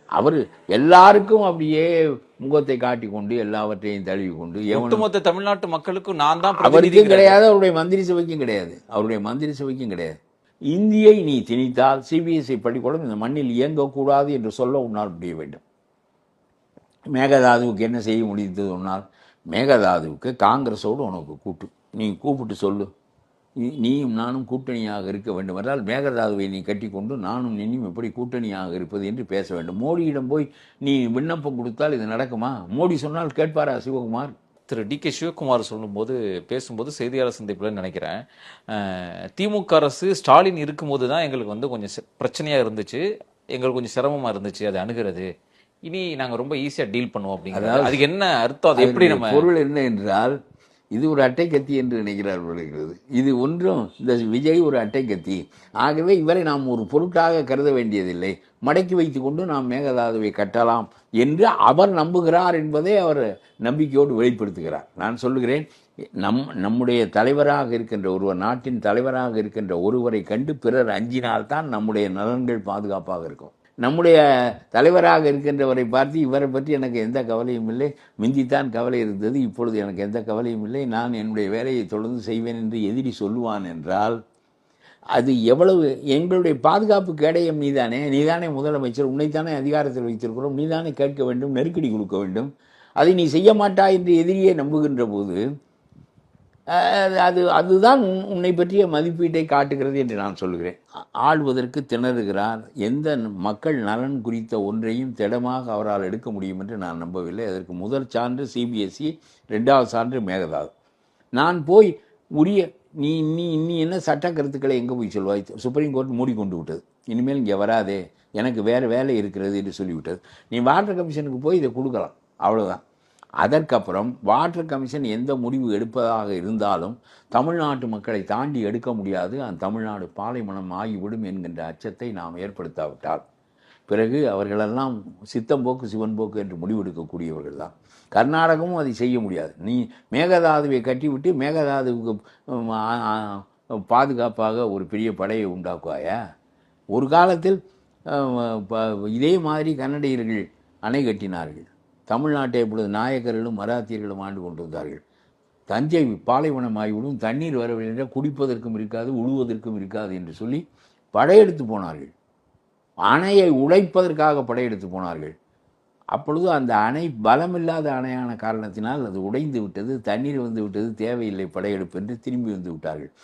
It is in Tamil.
அவர் எல்லாருக்கும் அப்படியே முகத்தை காட்டி கொண்டு எல்லாவற்றையும் தழுவி கொண்டு ஒட்டுமொத்த தமிழ்நாட்டு மக்களுக்கும் நான் தான் அவருக்கும் கிடையாது, அவருடைய மந்திரி சபைக்கும் கிடையாது, அவருடைய மந்திரி சபைக்கும் கிடையாது. இந்தியை நீ திணித்தால் சிபிஎஸ்இ பள்ளிக்கூடம் இந்த மண்ணில் இயங்கக்கூடாது என்று சொல்ல உன்னால் முடிய வேண்டும். மேகதாதுவுக்கு என்ன செய்ய முடிந்தது உன்னால்? மேகதாதுவுக்கு காங்கிரஸோடு உனக்கு கூட்டு, நீ கூப்பிட்டு சொல்லு, நீயும் நானும் கூட்டணியாக இருக்க வேண்டும் என்றால் மேகதாதுவை நீ கட்டி கொண்டு நானும் நீயும் எப்படி கூட்டணியாக இருப்பது என்று பேச வேண்டும். மோடியிடம் போய் நீ விண்ணப்பம் கொடுத்தால் இது நடக்குமா? மோடி சொன்னால் கேட்பாரா சிவகுமார்? திரு டி.கே. சிவகுமார் பேசும்போது செய்தியாளர் சந்திப்பில் நினைக்கிறேன், திமுக அரசு ஸ்டாலின் இருக்கும்போது தான் எங்களுக்கு கொஞ்சம் பிரச்சனையாக இருந்துச்சு, எங்களுக்கு கொஞ்சம் சிரமமாக இருந்துச்சு அதை அணுகிறது, இனி நாங்கள் ரொம்ப ஈஸியாக டீல் பண்ணுவோம் அப்படிங்கிறது. அதுக்கு என்ன அர்த்தம்? அது எப்படி நம்ம பொருள் என்ன என்றால், இது ஒரு அட்டை கத்தி என்று நினைக்கிறார் வருகிறது. இது ஒன்றும் இந்த விஜய் ஒரு அட்டை கத்தி, ஆகவே இவரை நாம் ஒரு பொருட்டாக கருத வேண்டியதில்லை, மடக்கி வைத்து கொண்டு நாம் மேகதாதுவை கட்டலாம் என்று அவர் நம்புகிறார் என்பதை அவர் நம்பிக்கையோடு வெளிப்படுத்துகிறார். நான் சொல்லுகிறேன், நம்முடைய தலைவராக இருக்கின்ற ஒருவர், நாட்டின் தலைவராக இருக்கின்ற ஒருவரை கண்டு பிறர் அஞ்சினால்தான் நம்முடைய நலன்கள் பாதுகாப்பாக இருக்கும். நம்முடைய தலைவராக இருக்கின்றவரை பார்த்து இவரை பற்றி எனக்கு எந்த கவலையும் இல்லை, மிந்தித்தான் கவலை இருந்தது, இப்பொழுது எனக்கு எந்த கவலையும் இல்லை, நான் என்னுடைய வேலையை தொடர்ந்து செய்வேன் என்று எதிரி சொல்லுவான் என்றால் அது எவ்வளவு எங்களுடைய பாதுகாப்பு கேடயம் நீதானே, நீதானே முதலமைச்சர், உன்னைத்தானே அதிகாரத்தில் வைத்திருக்கிறோம், நீதானே கேட்க வேண்டும், நெருக்கடி கொடுக்க வேண்டும். அதை நீ செய்ய மாட்டாய் என்று எதிரியை நம்புகின்ற போது அதுதான் உன்னை பற்றிய மதிப்பீட்டை காட்டுகிறது என்று நான் சொல்கிறேன். ஆள்வதற்கு திணறுகிறார். எந்த மக்கள் நலன் குறித்த ஒன்றையும் திடமாக அவரால் எடுக்க முடியும் என்று நான் நம்பவில்லை. அதற்கு முதல் சான்று சிபிஎஸ்இ, ரெண்டாவது சான்று மேகதாது. நான் போய் உரிய நீ நீ நீ என்ன சட்ட கருத்துக்களை எங்கே போய் சொல்வாய்? சுப்ரீம் கோர்ட் மூடிக்கொண்டு விட்டது, இனிமேல் இங்கே வராதே, எனக்கு வேறு வேலை இருக்கிறது என்று சொல்லிவிட்டது. நீ வாட்டர் கமிஷனுக்கு போய் இதை கொடுக்கலாம், அவ்வளோதான். அதற்கப்புறம் வாட்டர் கமிஷன் எந்த முடிவு எடுப்பதாக இருந்தாலும் தமிழ்நாட்டு மக்களை தாண்டி எடுக்க முடியாது, அந்த தமிழ்நாடு பாலைவனம் ஆகிவிடும் என்கின்ற அச்சத்தை நாம் ஏற்படுத்தாவிட்டால் பிறகு அவர்களெல்லாம் சித்தம்போக்கு சிவன்போக்கு என்று முடிவெடுக்கக்கூடியவர்கள் தான். கர்நாடகமும் அதை செய்ய முடியாது. நீ மேகதாதுவை கட்டிவிட்டு மேகதாதுவுக்கு பாதுகாப்பாக ஒரு பெரிய படையை உண்டாக்குவாயா? ஒரு காலத்தில் இதே மாதிரி கன்னடியர்கள் அணை கட்டினார்கள். தமிழ்நாட்டை இப்பொழுது நாயக்கர்களும் மராத்தியர்களும் ஆண்டு கொண்டு வந்தார்கள். தஞ்சை பாலைவனம் ஆகிவிடும், தண்ணீர் வரவில்லை என்றால் குடிப்பதற்கும் இருக்காது, உழுவதற்கும் இருக்காது என்று சொல்லி படையெடுத்து போனார்கள். அணையை உடைப்பதற்காக படையெடுத்து போனார்கள். அப்பொழுது அந்த அணை பலமில்லாத அணையான காரணத்தினால் அது உடைந்து விட்டது, தண்ணீர் வந்து விட்டது, தேவையில்லை படையெடுப்பு என்று திரும்பி வந்து விட்டார்கள்.